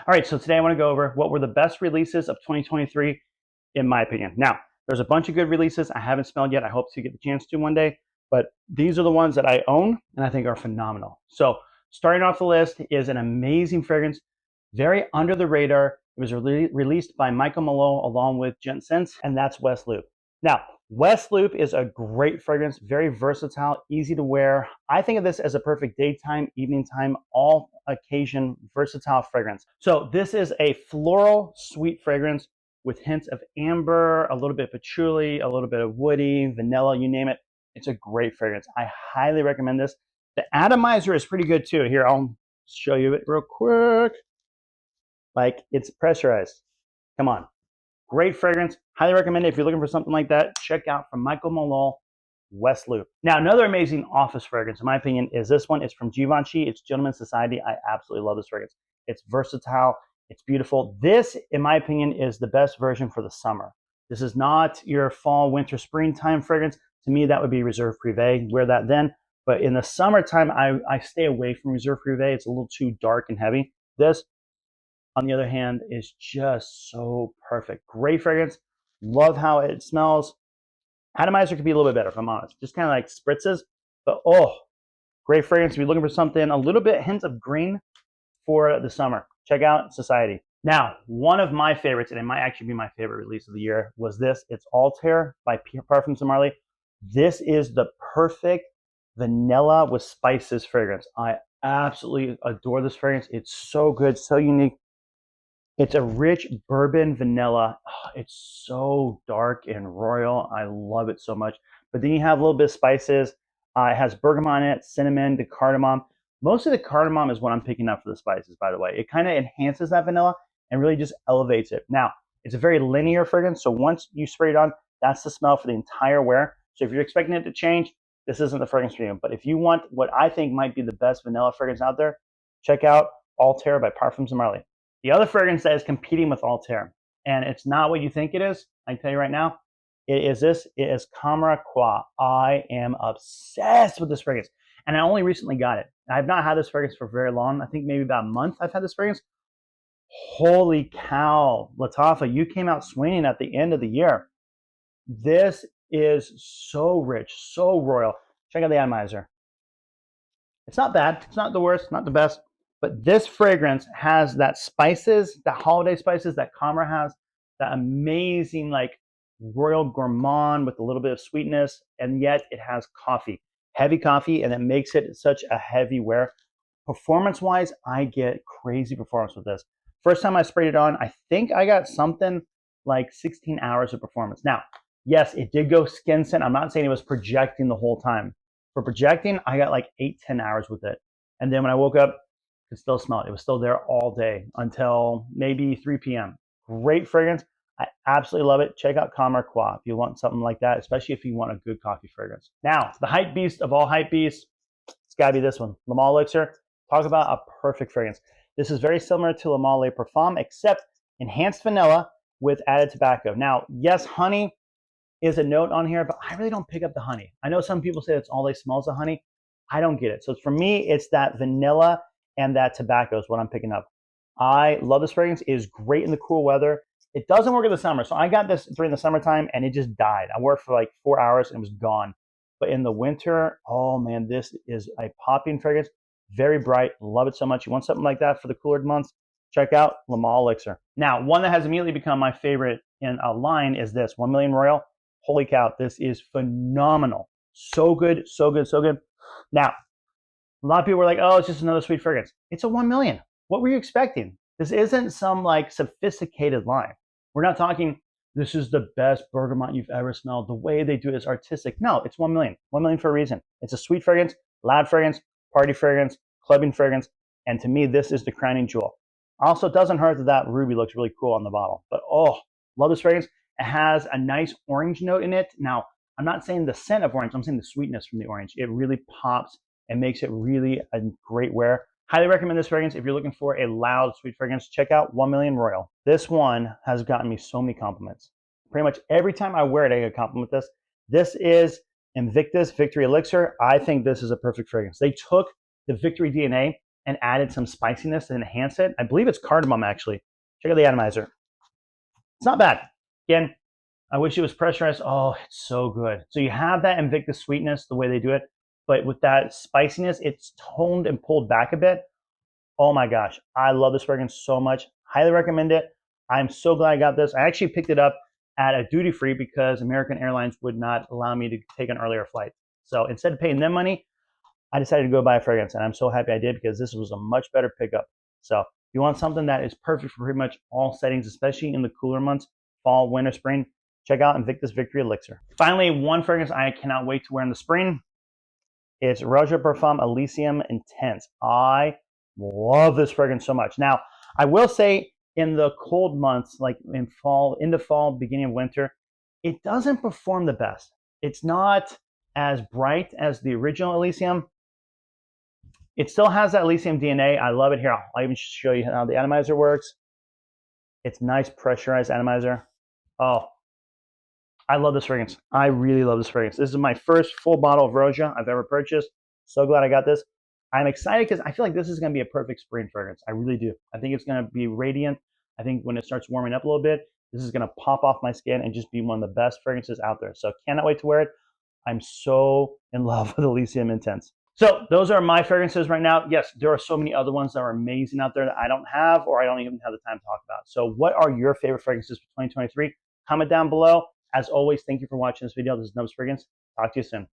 All right, so today I want to go over what were the best releases of 2023, in my opinion. Now, there's a bunch of good releases I haven't smelled yet. I hope to get the chance to one day, but these are the ones that I own and I think are phenomenal. So, starting off the list is an amazing fragrance, very under the radar. It was released by Michael Malone along with Gent Sense, and that's West Loop. Now, West Loop is a great fragrance, very versatile, easy to wear. I think of this as a perfect daytime, evening time, all occasion, versatile fragrance. So this is a floral sweet fragrance with hints of amber, a little bit of patchouli, a little bit of woody, vanilla, you name it. It's a great fragrance. I highly recommend this. The atomizer is pretty good too. Here, I'll show you it real quick. Like, it's pressurized. Come on. Great fragrance. Highly recommend it. If you're looking for something like that, check out from Michael Malone, West Loop. Now, another amazing office fragrance, in my opinion, is this one. It's from Givenchy. It's Gentleman's Society. I absolutely love this fragrance. It's versatile. It's beautiful. This, in my opinion, is the best version for the summer. This is not your fall, winter, springtime fragrance. To me, that would be Reserve Privé. Wear that then. But in the summertime, I stay away from Reserve Privé. It's a little too dark and heavy. This, on the other hand, is just so perfect. Great fragrance. Love how it smells. Atomizer could be a little bit better, if I'm honest. Just kind of like spritzes. But oh, great fragrance. If you're looking for something, a little bit hints of green for the summer, check out Society. Now, one of my favorites, and it might actually be my favorite release of the year, was this. It's Altair by Parfums Sam Marley. This is the perfect vanilla with spices fragrance. I absolutely adore this fragrance. It's so good, so unique. It's a rich bourbon vanilla. Oh, it's so dark and royal. I love it so much. But then you have a little bit of spices. It has bergamot in it, cinnamon, the cardamom. Most of the cardamom is what I'm picking up for the spices, by the way. It kind of enhances that vanilla and really just elevates it. Now, it's a very linear fragrance. So once you spray it on, that's the smell for the entire wear. So if you're expecting it to change, this isn't the fragrance for you. But if you want what I think might be the best vanilla fragrance out there, check out Altair by Parfums Sam Marley. The other fragrance that is competing with Altair, and it's not what you think it is, I can tell you right now, it is this. It is Kamra Qua. I am obsessed with this fragrance, and I only recently got it. I have not had this fragrance for very long. I think maybe about a month I've had this fragrance. Holy cow, Latafa, you came out swinging at the end of the year. This is so rich, so royal. Check out the atomizer. It's not bad. It's not the worst, not the best. But this fragrance has that spices, that holiday spices that Kamra has, that amazing like royal gourmand with a little bit of sweetness, and yet it has coffee, heavy coffee, and it makes it such a heavy wear. Performance-wise, I get crazy performance with this. First time I sprayed it on, I think I got something like 16 hours of performance. Now, yes, it did go skin scent. I'm not saying it was projecting the whole time. For projecting, I got like 8-10 hours with it. And then when I woke up, could still smell it. It was still there all day until maybe 3 p.m. Great fragrance. I absolutely love it. Check out Kamra Qua if you want something like that, especially if you want a good coffee fragrance. Now, the hype beast of all hype beasts, it's got to be this one, Lal Elixir. Talk about a perfect fragrance. This is very similar to Le Parfum, except enhanced vanilla with added tobacco. Now, yes, honey is a note on here, but I really don't pick up the honey. I know some people say that's all they smell is the honey. I don't get it. So for me, it's that vanilla and that tobacco is what I'm picking up. I love this fragrance. It is great in the cool weather. It doesn't work in the summer. So I got this during the summertime and it just died. I wore it for like 4 hours and it was gone. But in the winter, oh man, this is a popping fragrance. Very bright. Love it so much. You want something like that for the cooler months? Check out Lal Elixir. Now, one that has immediately become my favorite in a line is this 1 Million Royal. Holy cow, this is phenomenal. So good, so good, so good. Now, a lot of people were like, oh, it's just another sweet fragrance. It's a 1 million. What were you expecting? This isn't some like sophisticated line. We're not talking, this is the best bergamot you've ever smelled. The way they do it is artistic. No, it's 1 million. 1 million for a reason. It's a sweet fragrance, loud fragrance, party fragrance, clubbing fragrance. And to me, this is the crowning jewel. Also, it doesn't hurt that that ruby looks really cool on the bottle. But oh, love this fragrance. It has a nice orange note in it. Now, I'm not saying the scent of orange. I'm saying the sweetness from the orange. It really pops and makes it really a great wear. Highly recommend this fragrance if you're looking for a loud, sweet fragrance. Check out 1 Million Royal. This one has gotten me so many compliments. Pretty much every time I wear it, I get a compliment with this. This is Invictus Victory Elixir. I think this is a perfect fragrance. They took the Victory DNA and added some spiciness to enhance it. I believe it's cardamom, actually. Check out the atomizer. It's not bad. Again, I wish it was pressurized. Oh, it's so good. So you have that Invictus sweetness, the way they do it, but with that spiciness, it's toned and pulled back a bit. Oh my gosh, I love this fragrance so much. Highly recommend it. I'm so glad I got this. I actually picked it up at a duty free because American Airlines would not allow me to take an earlier flight. So instead of paying them money, I decided to go buy a fragrance, and I'm so happy I did because this was a much better pickup. So if you want something that is perfect for pretty much all settings, especially in the cooler months, fall, winter, spring, check out Invictus Victory Elixir. Finally, one fragrance I cannot wait to wear in the spring. It's Parfums Elysium Intense. I love this fragrance so much. Now, I will say in the cold months, like in fall, into fall, beginning of winter, it doesn't perform the best. It's not as bright as the original Elysium. It still has that Elysium DNA. I love it. Here, I'll even show you how the atomizer works. It's nice pressurized atomizer. Oh, I love this fragrance. I really love this fragrance. This is my first full bottle of Roja I've ever purchased. So glad I got this. I'm excited because I feel like this is going to be a perfect spring fragrance. I really do. I think it's going to be radiant. I think when it starts warming up a little bit, this is going to pop off my skin and just be one of the best fragrances out there. So cannot wait to wear it. I'm so in love with Elysium Intense. So those are my fragrances right now. Yes, there are so many other ones that are amazing out there that I don't have or I don't even have the time to talk about. So what are your favorite fragrances for 2023? Comment down below. As always, thank you for watching this video. This is Nubs Fragrance. Talk to you soon.